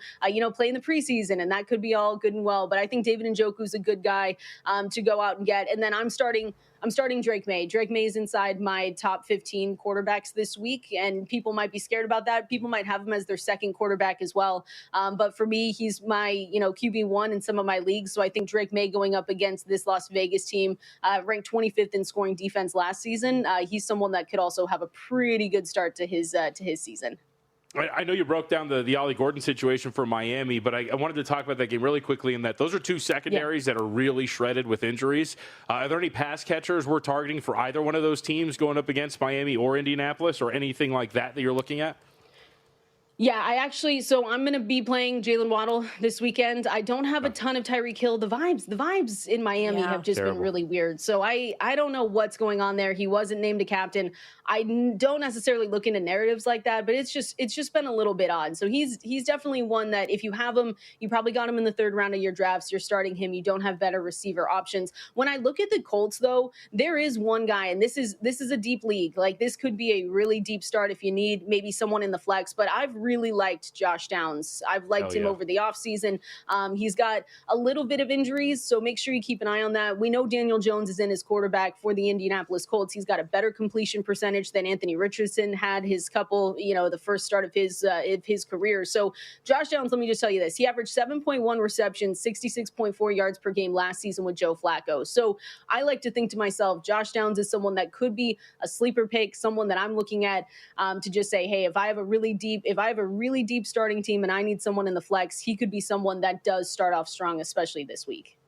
Speaker 5: play in the preseason, and that could be all good and well. But I think David Njoku is a good guy to go out and get. And then I'm starting Drake May. Drake May is inside my top 15 quarterbacks this week, and people might be scared about that. People might have him as their second quarterback as well. But for me, he's my, QB1 in some of my leagues. So I think Drake May going up against this Las Vegas team, ranked 25th in scoring defense last season. He's someone that could also have a pretty good start to his season.
Speaker 3: I know you broke down the Ollie Gordon situation for Miami, but I wanted to talk about that game really quickly in that those are two secondaries that are really shredded with injuries. Are there any pass catchers we're targeting for either one of those teams going up against Miami or Indianapolis or anything like that you're looking at?
Speaker 5: Yeah, so I'm going to be playing Jalen Waddle this weekend. I don't have a ton of Tyreek Hill. The vibes in Miami have just been really weird. So I don't know what's going on there. He wasn't named a captain. I don't necessarily look into narratives like that, but it's just been a little bit odd. So he's definitely one that if you have him, you probably got him in the 3rd round of your drafts. You're starting him. You don't have better receiver options. When I look at the Colts, though, there is one guy, and this is a deep league. Like, this could be a really deep start if you need maybe someone in the flex, but I've really liked Josh Downs. I've liked him over the offseason. He's got a little bit of injuries, so make sure you keep an eye on that. We know Daniel Jones is in his quarterback for the Indianapolis Colts. He's got a better completion percentage than Anthony Richardson had his couple, the first start of his career. So Josh Downs, let me just tell you this. He averaged 7.1 receptions, 66.4 yards per game last season with Joe Flacco. So I like to think to myself, Josh Downs is someone that could be a sleeper pick, someone that I'm looking at to just say, hey, if I have a really deep starting team and I need someone in the flex, he could be someone that does start off strong, especially this week.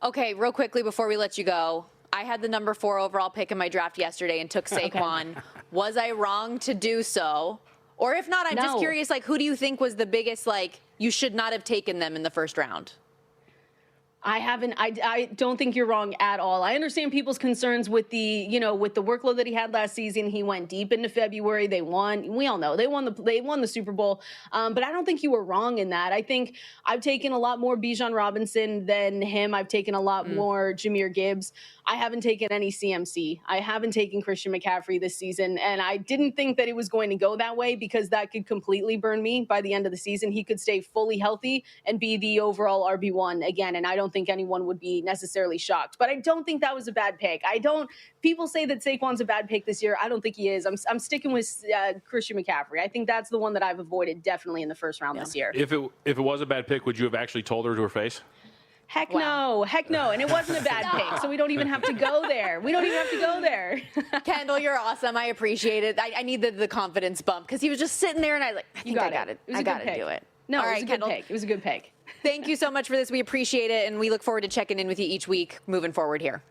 Speaker 5: Okay,
Speaker 2: real quickly before we let you go, I had the number 4 overall pick in my draft yesterday and took Saquon. Okay. Was I wrong to do so? Or if not, I'm just curious, who do you think was the biggest, you should not have taken them in the first round?
Speaker 5: I don't think you're wrong at all. I understand people's concerns with the workload that he had last season. He went deep into February. They won. We all know they won the Super Bowl. But I don't think you were wrong in that. I think I've taken a lot more Bijan Robinson than him. I've taken a lot more Jahmyr Gibbs. I haven't taken any CMC. I haven't taken Christian McCaffrey this season. And I didn't think that it was going to go that way because that could completely burn me by the end of the season. He could stay fully healthy and be the overall RB1 again. And I don't think anyone would be necessarily shocked. But I don't think that was a bad pick. People say that Saquon's a bad pick this year. I don't think he is. I'm sticking with Christian McCaffrey. I think that's the one that I've avoided definitely in the first round this year.
Speaker 3: If it was a bad pick, would you have actually told her to her face?
Speaker 5: Heck no. And it wasn't a bad pick, so we don't even have to go there.
Speaker 2: Kendall, you're awesome. I appreciate it. I need the confidence bump because he was just sitting there and I got it. I got to do it.
Speaker 5: No, it was a good pick. It was a good pick.
Speaker 2: Thank you so much for this. We appreciate it, and we look forward to checking in with you each week moving forward here.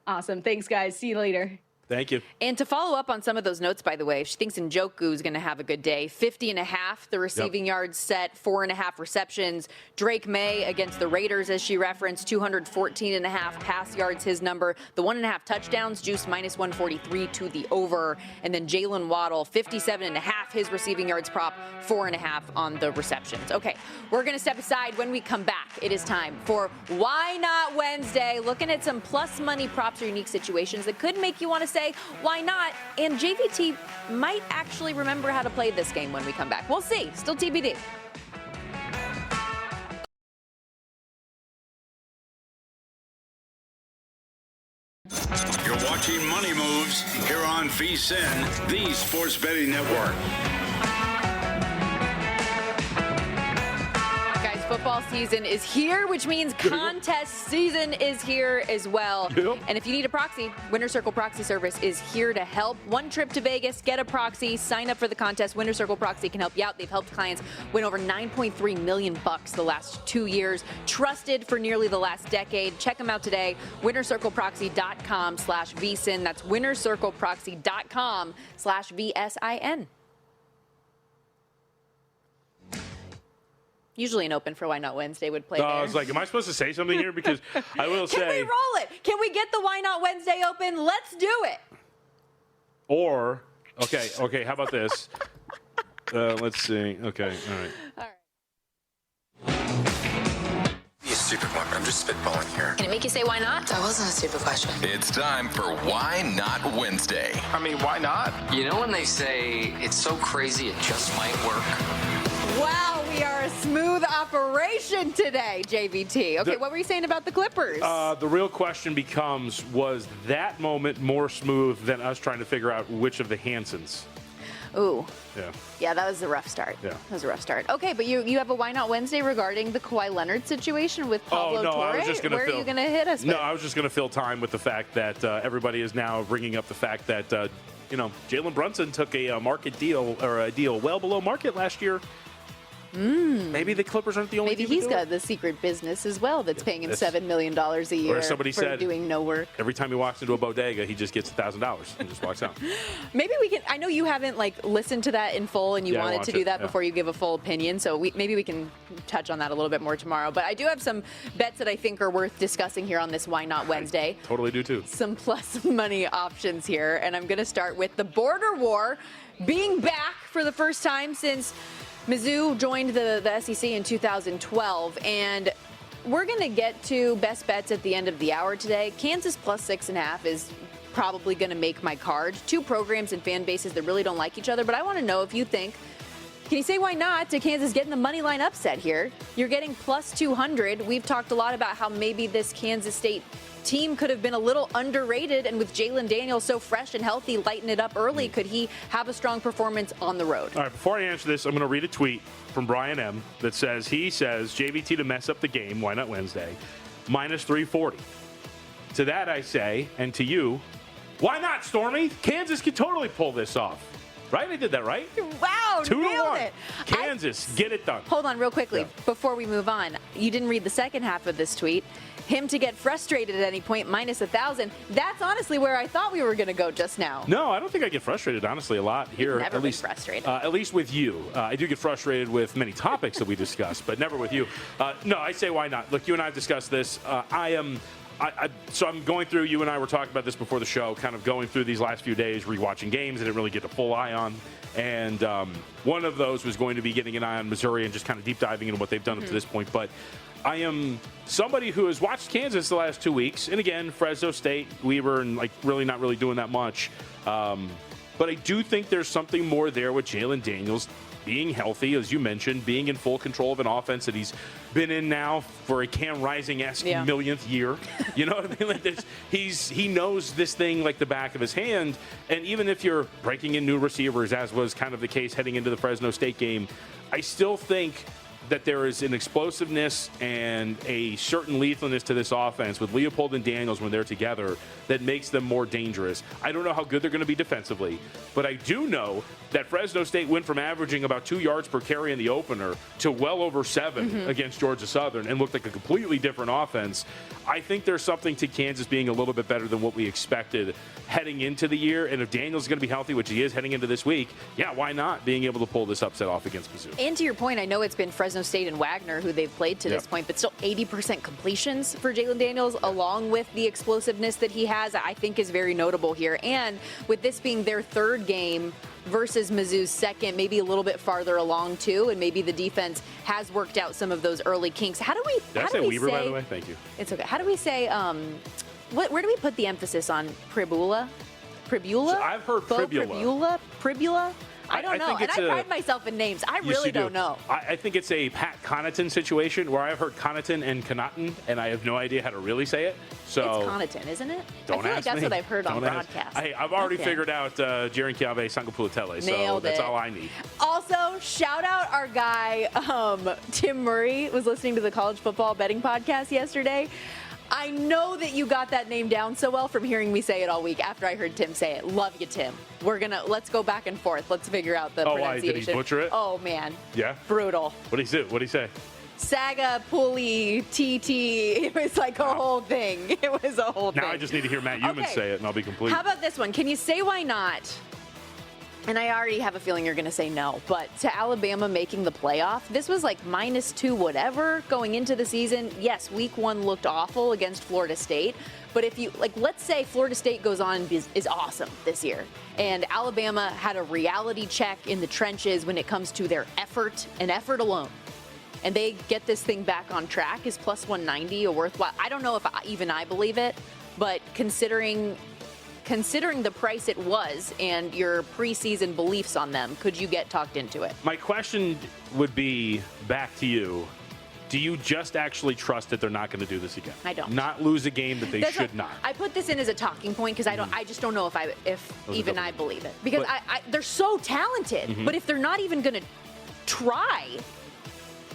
Speaker 5: Awesome. Thanks, guys. See you later.
Speaker 3: Thank you.
Speaker 2: And to follow up on some of those notes, by the way, she thinks Njoku is going to have a good day. 50.5, the receiving yards set, 4.5 receptions. Drake May against the Raiders, as she referenced, 214.5 pass yards, his number. The 1.5 touchdowns, juiced minus 143 to the over. And then Jalen Waddle, 57.5, his receiving yards prop, 4.5 on the receptions. Okay, we're going to step aside. When we come back, it is time for Why Not Wednesday, looking at some plus money props or unique situations that could make you want to say, say, why not? And JVT might actually remember how to play this game when we come back. We'll see. Still TBD.
Speaker 1: You're watching Money Moves here on VSiN, the Sports Betting Network.
Speaker 2: Football season is here, which means contest season is here as well.
Speaker 3: Yep.
Speaker 2: And if you need a proxy, Winner Circle Proxy Service is here to help. One trip to Vegas, get a proxy, sign up for the contest. Winner Circle Proxy can help you out. They've helped clients win over $9.3 million the last 2 years. Trusted for nearly the last decade. Check them out today. winnercircleproxy.com/VSiN. That's winnercircleproxy.com/VSIN. Usually an open for Why Not Wednesday would play there.
Speaker 3: I was like, am I supposed to say something here? Because I will say.
Speaker 2: Can we roll it? Can we get the Why Not Wednesday open? Let's do it.
Speaker 3: Or, okay, how about this? Let's see. Okay, all right.
Speaker 6: Be a stupid one, but I'm just spitballing here.
Speaker 7: Can it make you say why not?
Speaker 8: That wasn't a stupid question.
Speaker 4: It's time for Why Not Wednesday.
Speaker 6: I mean, why not?
Speaker 8: You know when they say it's so crazy it just might work?
Speaker 2: Wow, we are a smooth operation today, JVT. Okay, what were you saying about the Clippers?
Speaker 3: The real question becomes, was that moment more smooth than us trying to figure out which of the Hansons?
Speaker 2: Ooh.
Speaker 3: Yeah.
Speaker 2: Yeah, that was a rough start.
Speaker 3: Yeah.
Speaker 2: That was a rough start. Okay, but you have a Why Not Wednesday regarding the Kawhi Leonard situation with Pablo Torre?
Speaker 3: I was just going to
Speaker 2: Where are you going to hit us with?
Speaker 3: No, I was just going to fill time with the fact that everybody is now bringing up the fact that, Jalen Brunson took a market deal or a deal well below market last year. Maybe the Clippers aren't the only
Speaker 2: Maybe
Speaker 3: team
Speaker 2: he's
Speaker 3: to do
Speaker 2: got
Speaker 3: it.
Speaker 2: the secret business as well that's paying him $7 million a year
Speaker 3: somebody
Speaker 2: for
Speaker 3: said,
Speaker 2: doing no work.
Speaker 3: Every time he walks into a bodega, he just gets $1,000 and just walks out.
Speaker 2: Maybe we can. I know you haven't listened to that in full, and you
Speaker 3: Yeah,
Speaker 2: wanted
Speaker 3: watch
Speaker 2: to do
Speaker 3: it,
Speaker 2: that
Speaker 3: yeah.
Speaker 2: before you give a full opinion. So maybe we can touch on that a little bit more tomorrow. But I do have some bets that I think are worth discussing here on this Why Not Wednesday.
Speaker 3: Totally do too.
Speaker 2: Some plus money options here, and I'm going to start with the border war being back for the first time since Mizzou joined the SEC in 2012, and we're going to get to best bets at the end of the hour today. Kansas plus 6.5 is probably going to make my card. Two programs and fan bases that really don't like each other, but I want to know if you think, can you say why not to Kansas getting the money line upset here? You're getting plus 200. We've talked a lot about how maybe this Kansas State team could have been a little underrated, and with Jalen Daniels so fresh and healthy, lighten it up early. Could he have a strong performance on the road?
Speaker 3: All right, before I answer this, I'm going to read a tweet from Brian M. that says, JVT to mess up the game, Why Not Wednesday, minus 340. To that I say, and to you, why not, Stormy? Kansas could totally pull this off. Right? I did that right?
Speaker 2: Wow,
Speaker 3: 2 to
Speaker 2: nailed
Speaker 3: 1.
Speaker 2: it.
Speaker 3: Kansas, get it done.
Speaker 2: Hold on real quickly
Speaker 3: Yeah.
Speaker 2: before we move on. You didn't read the second half of this tweet. Him to get frustrated at any point, minus 1,000. That's honestly where I thought we were going to go just now.
Speaker 3: No, I don't think I get frustrated, honestly, a lot here.
Speaker 2: Never
Speaker 3: at
Speaker 2: been
Speaker 3: least,
Speaker 2: frustrated.
Speaker 3: At least with you. I do get frustrated with many topics that we discuss, but never with you. No, I say why not. Look, you and I have discussed this. So I'm going through, you and I were talking about this before the show, kind of going through these last few days, rewatching games I didn't really get a full eye on. And one of those was going to be getting an eye on Missouri and just kind of deep diving into what they've done up to this point. But I am somebody who has watched Kansas the last 2 weeks. And again, Fresno State, Weber, and really not really doing that much. But I do think there's something more there with Jalen Daniels being healthy, as you mentioned, being in full control of an offense that he's been in now for a Cam Rising-esque millionth year. You know what I mean? Like this, he knows this thing like the back of his hand. And even if you're breaking in new receivers, as was kind of the case heading into the Fresno State game, I still think that there is an explosiveness and a certain lethalness to this offense with Leopold and Daniels when they're together that makes them more dangerous. I don't know how good they're going to be defensively, but I do know that Fresno State went from averaging about 2 yards per carry in the opener to well over 7 against Georgia Southern and looked like a completely different offense. I think there's something to Kansas being a little bit better than what we expected heading into the year. And if Daniels is going to be healthy, which he is heading into this week, why not being able to pull this upset off against Mizzou?
Speaker 2: And to your point, I know it's been Fresno State and Wagner who they've played to this point, but still 80% completions for Jalen Daniels, along with the explosiveness that he has, I think is very notable here. And with this being their third game versus Mizzou's second, maybe a little bit farther along too, and maybe the defense has worked out some of those early kinks. How do we say
Speaker 3: Weaver, by the way? Thank you.
Speaker 2: It's okay. How do we say, where do we put the emphasis on Pribula? Pribula?
Speaker 3: So I've heard Pribula.
Speaker 2: Pribula? I don't know. And I pride myself in names. I really don't know.
Speaker 3: I think it's a Pat Connaughton situation where I've heard Connaughton and Connaughton, and I have no idea how to really say it. So
Speaker 2: it's Connaughton, isn't it?
Speaker 3: Don't
Speaker 2: I feel like
Speaker 3: ask
Speaker 2: that's
Speaker 3: me.
Speaker 2: what I've heard on
Speaker 3: Don't ask.
Speaker 2: broadcast.
Speaker 3: I've already figured out Jaren Kiave Sangapulatele, so
Speaker 2: Nailed
Speaker 3: that's
Speaker 2: it.
Speaker 3: all I need.
Speaker 2: Also, shout out our guy, Tim Murray, was listening to the college football betting podcast yesterday. I know that you got that name down so well from hearing me say it all week after I heard Tim say it. Love you, Tim. Let's go back and forth. Let's figure out the pronunciation.
Speaker 3: Did he butcher it?
Speaker 2: Oh, man.
Speaker 3: Yeah?
Speaker 2: Brutal.
Speaker 3: What did he do? What did he say?
Speaker 2: Saga, Pulley, TT. It was like a whole thing. It was a whole thing.
Speaker 3: Now I just need to hear Matt Human say it, and I'll be complete.
Speaker 2: How about this one? Can you say why not? And I already have a feeling you're going to say no, but to Alabama making the playoff, this was like -2 whatever going into the season. Yes, week 1 looked awful against Florida State, but if you, let's say Florida State goes on and is awesome this year, and Alabama had a reality check in the trenches when it comes to their effort and effort alone, and they get this thing back on track, is +190 a worthwhile? I don't know if even I believe it, but considering the price it was and your preseason beliefs on them, could you get talked into it?
Speaker 3: My question would be back to you. Do you just actually trust that they're not going to do this again?
Speaker 2: I don't.
Speaker 3: Not lose a game that they should not.
Speaker 2: I put this in as a talking point because I just don't know if even I believe it. Because they're so talented, but if they're not even going to try.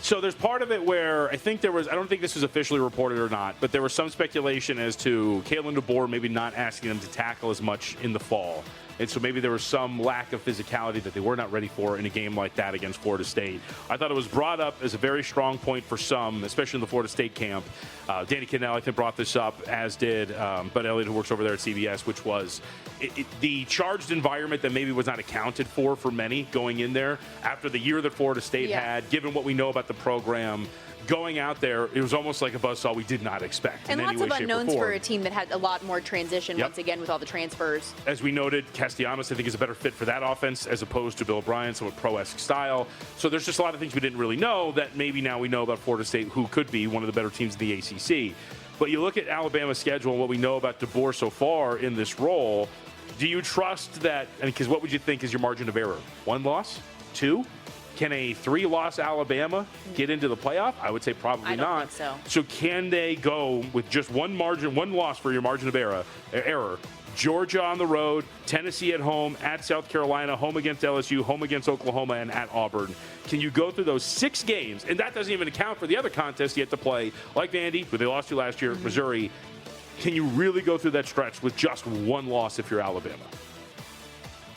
Speaker 3: So there's part of it where I don't think this was officially reported or not, but there was some speculation as to Kalen DeBoer maybe not asking them to tackle as much in the fall. And so maybe there was some lack of physicality that they were not ready for in a game like that against Florida State. I thought it was brought up as a very strong point for some, especially in the Florida State camp. Danny Kendall, I think, brought this up, as did Bud Elliott, who works over there at CBS, which was the charged environment that maybe was not accounted for many going in there after the year that Florida State had, given what we know about the program. Going out there, it was almost like a buzzsaw we did not expect.
Speaker 2: And
Speaker 3: in
Speaker 2: lots
Speaker 3: any way,
Speaker 2: of unknowns for a team that had a lot more transition,
Speaker 3: Yep.
Speaker 2: once again, with all the transfers.
Speaker 3: As we noted, Castellanos, I think, is a better fit for that offense as opposed to Bill O'Brien, somewhat pro-esque style. So there's just a lot of things we didn't really know that maybe now we know about Florida State, who could be one of the better teams in the ACC. But you look at Alabama's schedule and what we know about DeBoer so far in this role, do you trust that, because what would you think is your margin of error? 1 loss? 2? Can a 3-loss Alabama get into the playoff? I would say probably
Speaker 2: I don't
Speaker 3: not.
Speaker 2: think so.
Speaker 3: So can they go with just one loss for your margin of error? Georgia on the road, Tennessee at home, at South Carolina, home against LSU, home against Oklahoma, and at Auburn. Can you go through those 6 games? And that doesn't even account for the other contests you have to play, like Vandy, who they lost to last year, Missouri. Can you really go through that stretch with just 1 loss if you're Alabama?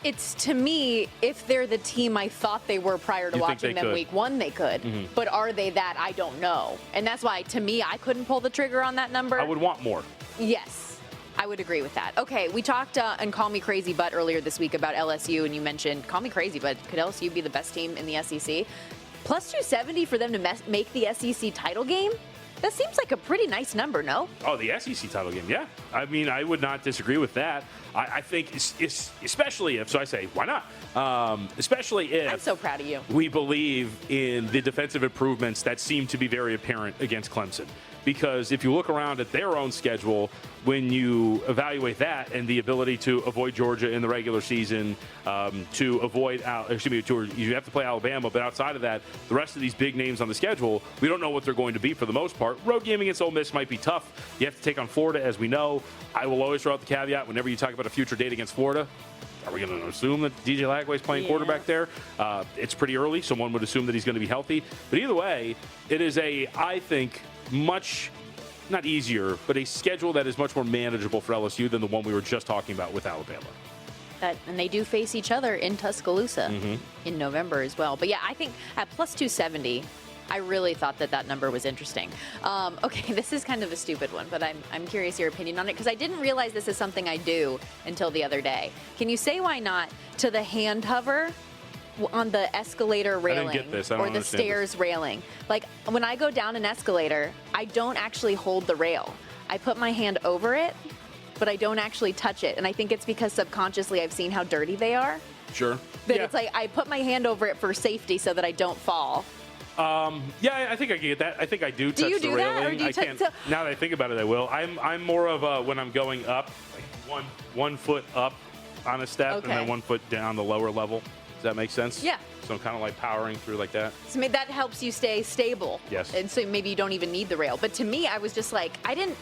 Speaker 2: It's, to me, if they're the team I thought they were prior to watching them week 1, they could. But are they that? I don't know. And that's why, to me, I couldn't pull the trigger on that number.
Speaker 3: I would want more.
Speaker 2: Yes, I would agree with that. Okay, we talked and Call Me Crazy Butt earlier this week about LSU, and you mentioned, call me crazy, but could LSU be the best team in the SEC? Plus 270 for them to make the SEC title game? That seems like a pretty nice number, no?
Speaker 3: Oh, the SEC title game, yeah. I mean, I would not disagree with that. I think, especially if, so I say, why not? Especially if
Speaker 2: I'm so proud of you.
Speaker 3: We believe in the defensive improvements that seem to be very apparent against Clemson. Because if you look around at their own schedule, when you evaluate that and the ability to avoid Georgia in the regular season, you have to play Alabama, but outside of that, the rest of these big names on the schedule, we don't know what they're going to be for the most part. Road game against Ole Miss might be tough. You have to take on Florida, as we know. I will always throw out the caveat whenever you talk about a future date against Florida. Are we going to assume that DJ Lagway's playing quarterback there? It's pretty early, so one would assume that he's going to be healthy. But either way, it is I think, much, not easier, but a schedule that is much more manageable for LSU than the one we were just talking about with Alabama.
Speaker 2: And they do face each other in Tuscaloosa in November as well. But yeah, I think at plus 270, I really thought that number was interesting. Okay, this is kind of a stupid one, but I'm curious your opinion on it because I didn't realize this is something I do until the other day. Can you say why not to the hand hover on the escalator railing
Speaker 3: I didn't get this. I don't
Speaker 2: or the
Speaker 3: understand
Speaker 2: stairs
Speaker 3: this.
Speaker 2: railing? Like when I go down an escalator, I don't actually hold the rail. I put my hand over it, but I don't actually touch it. And I think it's because subconsciously I've seen how dirty they are.
Speaker 3: Sure.
Speaker 2: That it's like I put my hand over it for safety so that I don't fall.
Speaker 3: Yeah, I think I get that. I think I do touch
Speaker 2: you
Speaker 3: the
Speaker 2: do that,
Speaker 3: railing.
Speaker 2: or do you
Speaker 3: I can't. Now that I think about it, I will. I'm more of a when I'm going up, like one foot up on a step
Speaker 2: Okay.
Speaker 3: and then 1 foot down the lower level. Does that make sense?
Speaker 2: Yeah.
Speaker 3: So I'm kind of like powering through like that.
Speaker 2: So maybe that helps you stay stable.
Speaker 3: Yes.
Speaker 2: And so maybe you don't even need the rail. But to me, I was just like, I didn't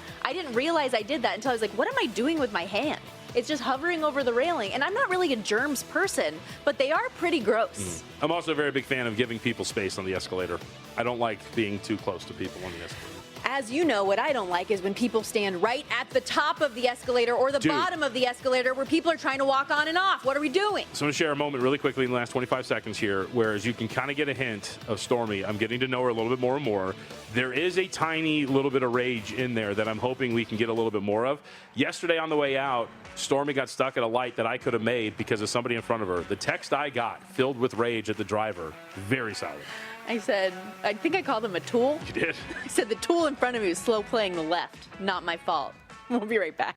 Speaker 2: realize I did that until I was like, what am I doing with my hand? It's just hovering over the railing. And I'm not really a germs person, but they are pretty gross.
Speaker 3: I'm also a very big fan of giving people space on the escalator. I don't like being too close to people on the escalator.
Speaker 2: As you know, what I don't like is when people stand right at the top of the escalator or the bottom of the escalator where people are trying to walk on and off. What are we doing?
Speaker 3: So I'm going to share a moment really quickly in the last 25 seconds here, whereas you can kind of get a hint of Stormy. I'm getting to know her a little bit more and more. There is a tiny little bit of rage in there that I'm hoping we can get a little bit more of. Yesterday on the way out, Stormy got stuck at a light that I could have made because of somebody in front of her. The text I got filled with rage at the driver. Very solid.
Speaker 2: I said, I think I called him a tool.
Speaker 3: You did?
Speaker 2: I said the tool in front of me was slow playing the left. Not my fault. We'll be right back.